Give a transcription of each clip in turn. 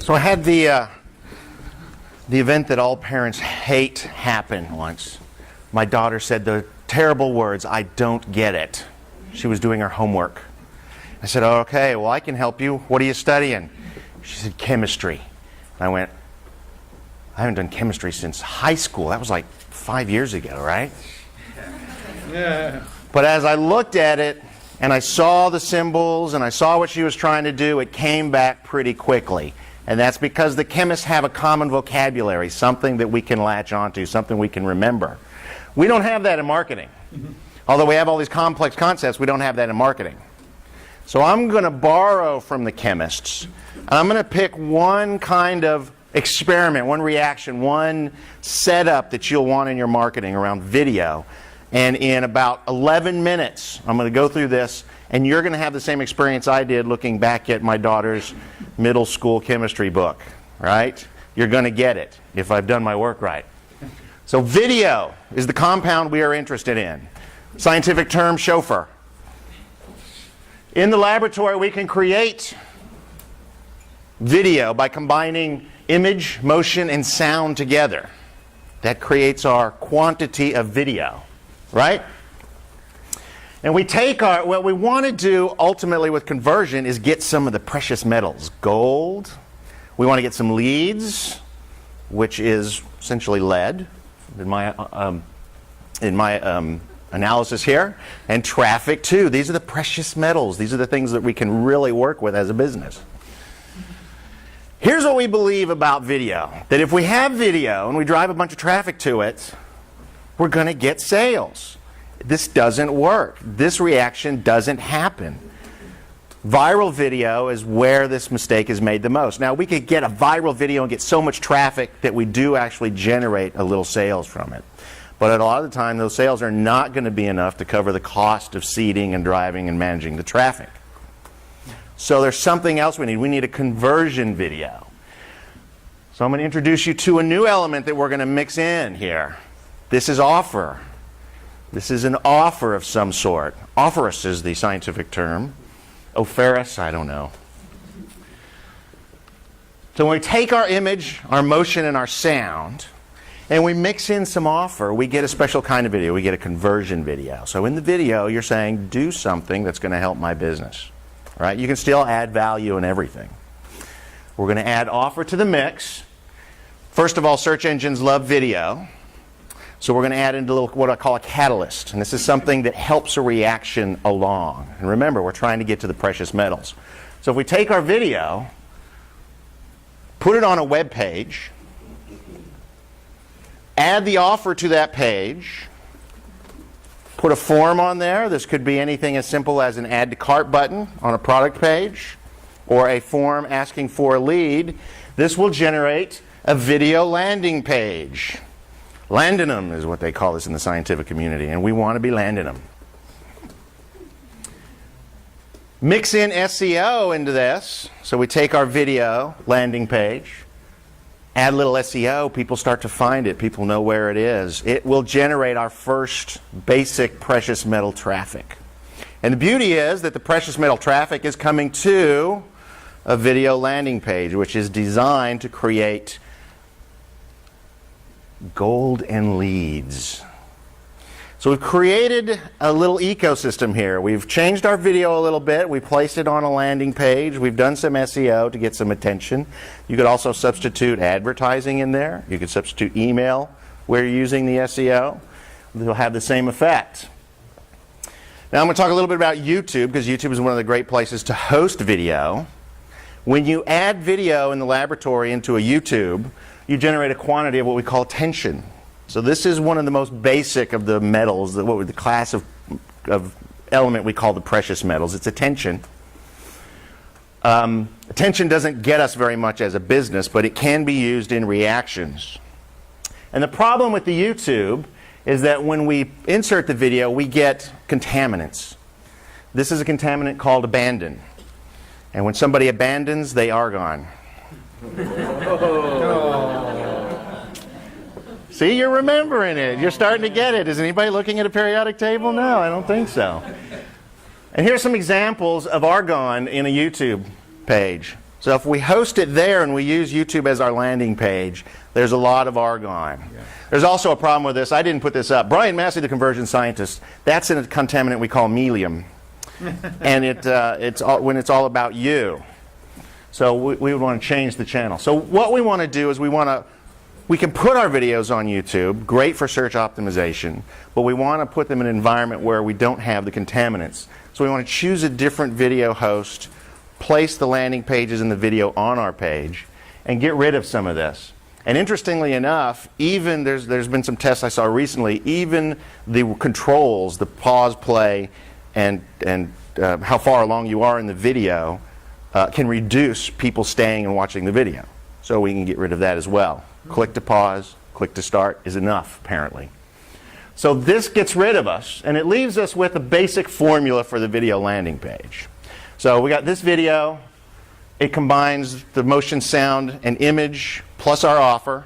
So I had the event that all parents hate happen once. My daughter said the terrible words, "I don't get it." She was doing her homework. I said, "Okay, well, I can help you. What are you studying?" She said, "Chemistry." And I went, "I haven't done chemistry since high school." That was like 5 years ago, right? Yeah. But as I looked at it and I saw the symbols and I saw what she was trying to do, it came back pretty quickly. And that's because the chemists have a common vocabulary, something that we can latch onto, something we can remember. We don't have that in marketing. Although we have all these complex concepts, we don't have that in marketing. So I'm going to borrow from the chemists. And I'm going to pick one kind of experiment, one reaction, one setup that you'll want in your marketing around video. And in about 11 minutes, I'm going to go through this, and you're going to have the same experience I did looking back at my daughter's middle school chemistry book, right? You're going to get it if I've done my work right. So video is the compound we are interested in. Scientific term, chauffeur. In the laboratory, we can create video by combining image, motion, and sound together. That creates our quantity of video, right? And we take what we want to do ultimately with conversion is get some of the precious metals. Gold. We want to get some leads, which is essentially lead in my analysis here. And traffic too. These are the precious metals. These are the things that we can really work with as a business. Here's what we believe about video. That if we have video and we drive a bunch of traffic to it, we're going to get sales. This doesn't work. This reaction doesn't happen. Viral video is where this mistake is made the most. Now, we could get a viral video and get so much traffic that we do actually generate a little sales from it. But a lot of the time, those sales are not going to be enough to cover the cost of seating and driving and managing the traffic. So there's something else we need. We need a conversion video. So I'm going to introduce you to a new element that we're going to mix in here. This is offer. This is an offer of some sort. Offerus is the scientific term. Oferus, I don't know. So when we take our image, our motion, and our sound, and we mix in some offer, we get a special kind of video. We get a conversion video. So in the video, you're saying, do something that's going to help my business. Right? You can still add value in everything. We're going to add offer to the mix. First of all, search engines love video. So we're going to add in what I call a catalyst. And this is something that helps a reaction along. And remember, we're trying to get to the precious metals. So if we take our video, put it on a web page, add the offer to that page, put a form on there. This could be anything as simple as an add to cart button on a product page or a form asking for a lead. This will generate a video landing page. Landing them is what they call this in the scientific community, and we want to be landing them. Mix in SEO into this. So we take our video landing page, add a little SEO, people start to find it, people know where it is. It will generate our first basic precious metal traffic. And the beauty is that the precious metal traffic is coming to a video landing page, which is designed to create gold and leads. So we've created a little ecosystem here. We've changed our video a little bit. We placed it on a landing page. We've done some SEO to get some attention. You could also substitute advertising in there. You could substitute email where you're using the SEO. They'll have the same effect. Now I'm going to talk a little bit about YouTube, because YouTube is one of the great places to host video. When you add video in the laboratory into a YouTube, you generate a quantity of what we call attention. So this is one of the most basic of the metals, the class of element we call the precious metals. It's attention. Attention doesn't get us very much as a business, but it can be used in reactions. And the problem with the YouTube is that when we insert the video, we get contaminants. This is a contaminant called abandon. And when somebody abandons, they are gone. See, you're remembering it. You're starting to get it. Is anybody looking at a periodic table? No, I don't think so. And here's some examples of argon in a YouTube page. So if we host it there and we use YouTube as our landing page, there's a lot of argon. Yeah. There's also a problem with this. I didn't put this up. Brian Massey, the conversion scientist, that's in a contaminant we call melium. And when it's all about you. So we would want to change the channel. So what we want to do is we can put our videos on YouTube, great for search optimization, but we want to put them in an environment where we don't have the contaminants. So we want to choose a different video host, place the landing pages in the video on our page, and get rid of some of this. And interestingly enough, even there's been some tests I saw recently, even the controls, the pause, play, and how far along you are in the video can reduce people staying and watching the video. So we can get rid of that as well. Click to pause, click to start is enough, apparently. So this gets rid of us, and it leaves us with a basic formula for the video landing page. So we got this video. It combines the motion, sound, and image plus our offer.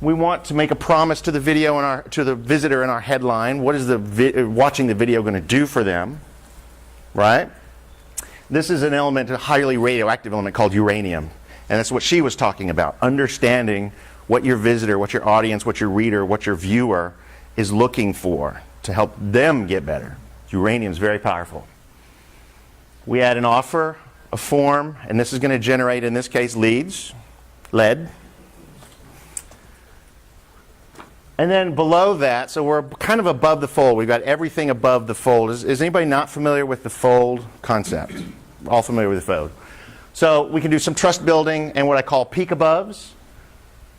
We want to make a promise to the video to the visitor in our headline. What is watching the video going to do for them, right? This is an element, a highly radioactive element called uranium, and that's what she was talking about. Understanding what your visitor, what your audience, what your reader, what your viewer is looking for to help them get better. Uranium is very powerful. We add an offer, a form, and this is going to generate, in this case, leads, lead. And then below that, so we're kind of above the fold. We've got everything above the fold. Is anybody not familiar with the fold concept? All familiar with the fold. So we can do some trust building and what I call peek above.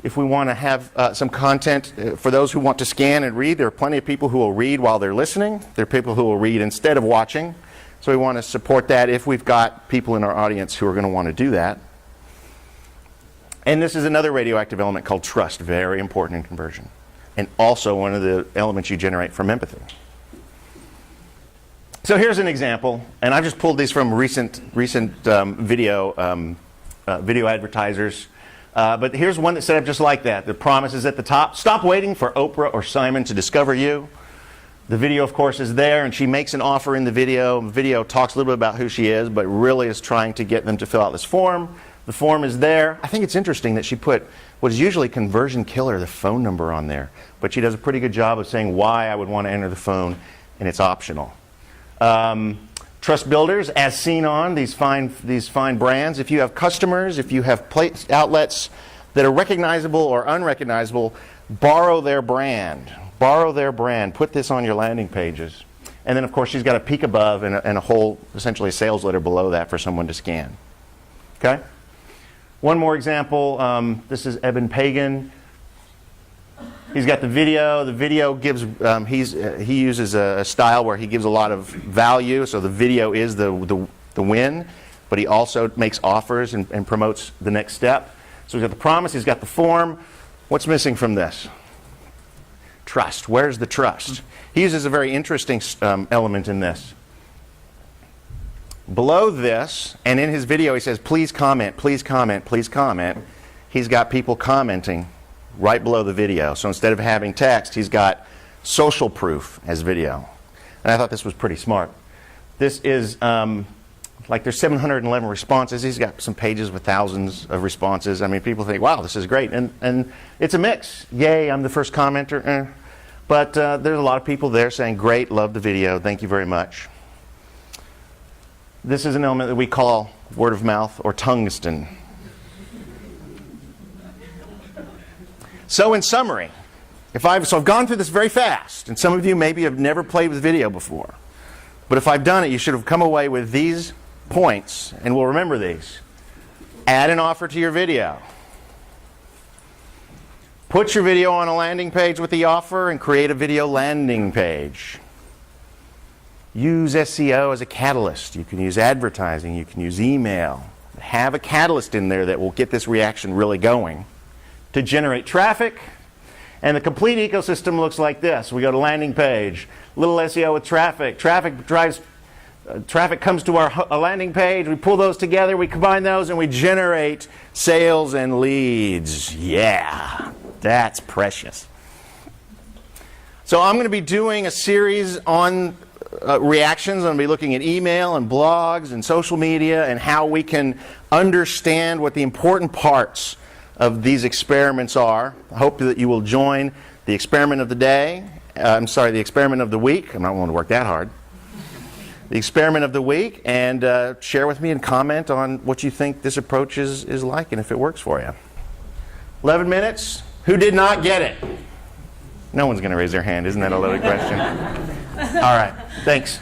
If we want to have some content for those who want to scan and read, there are plenty of people who will read while they're listening. There are people who will read instead of watching. So we want to support that if we've got people in our audience who are going to want to do that. And this is another radioactive element called trust, very important in conversion. And also one of the elements you generate from empathy. So here's an example, and I've just pulled these from recent video advertisers. But here's one that's set up just like that. The promise is at the top. Stop waiting for Oprah or Simon to discover you. The video, of course, is there, and she makes an offer in the video. The video talks a little bit about who she is, but really is trying to get them to fill out this form. The form is there. I think it's interesting that she put what is usually conversion killer, the phone number on there. But she does a pretty good job of saying why I would want to enter the phone, and it's optional. Trust builders, as seen on these fine brands. If you have customers, if you have outlets that are recognizable or unrecognizable, borrow their brand. Borrow their brand. Put this on your landing pages. And then, of course, she's got a peek above and a whole, essentially a sales letter below that for someone to scan. Okay? One more example. This is Eben Pagan. He's got the video. The video gives, he uses a style where he gives a lot of value. So the video is the win. But he also makes offers and promotes the next step. So he's got the promise. He's got the form. What's missing from this? Trust. Where's the trust? He uses a very interesting element in this. Below this, and in his video he says, please comment, please comment, please comment. He's got people commenting right below the video. So instead of having text, he's got social proof as video. And I thought this was pretty smart. This is, like there's 711 responses. He's got some pages with thousands of responses. I mean, people think, wow, this is great. And it's a mix. Yay, I'm the first commenter. But there's a lot of people there saying, great, love the video, thank you very much. This is an element that we call word of mouth or tungsten. So in summary, I've gone through this very fast, and some of you maybe have never played with video before. But if I've done it, you should have come away with these points, and we'll remember these. Add an offer to your video. Put your video on a landing page with the offer and create a video landing page. Use SEO as a catalyst. You can use advertising. You can use email. Have a catalyst in there that will get this reaction really going to generate traffic. And the complete ecosystem looks like this. We go to landing page, little SEO with traffic. Traffic comes to our landing page. We pull those together. We combine those, and we generate sales and leads. Yeah, that's precious. So I'm going to be doing a series on reactions. I'm going to be looking at email and blogs and social media and how we can understand what the important parts of these experiments are. I hope that you will join the experiment of the day. The experiment of the week. I'm not willing to work that hard. The experiment of the week, and share with me and comment on what you think this approach is like and if it works for you. 11 minutes. Who did not get it? No one's going to raise their hand. Isn't that a loaded question? All right. Thanks.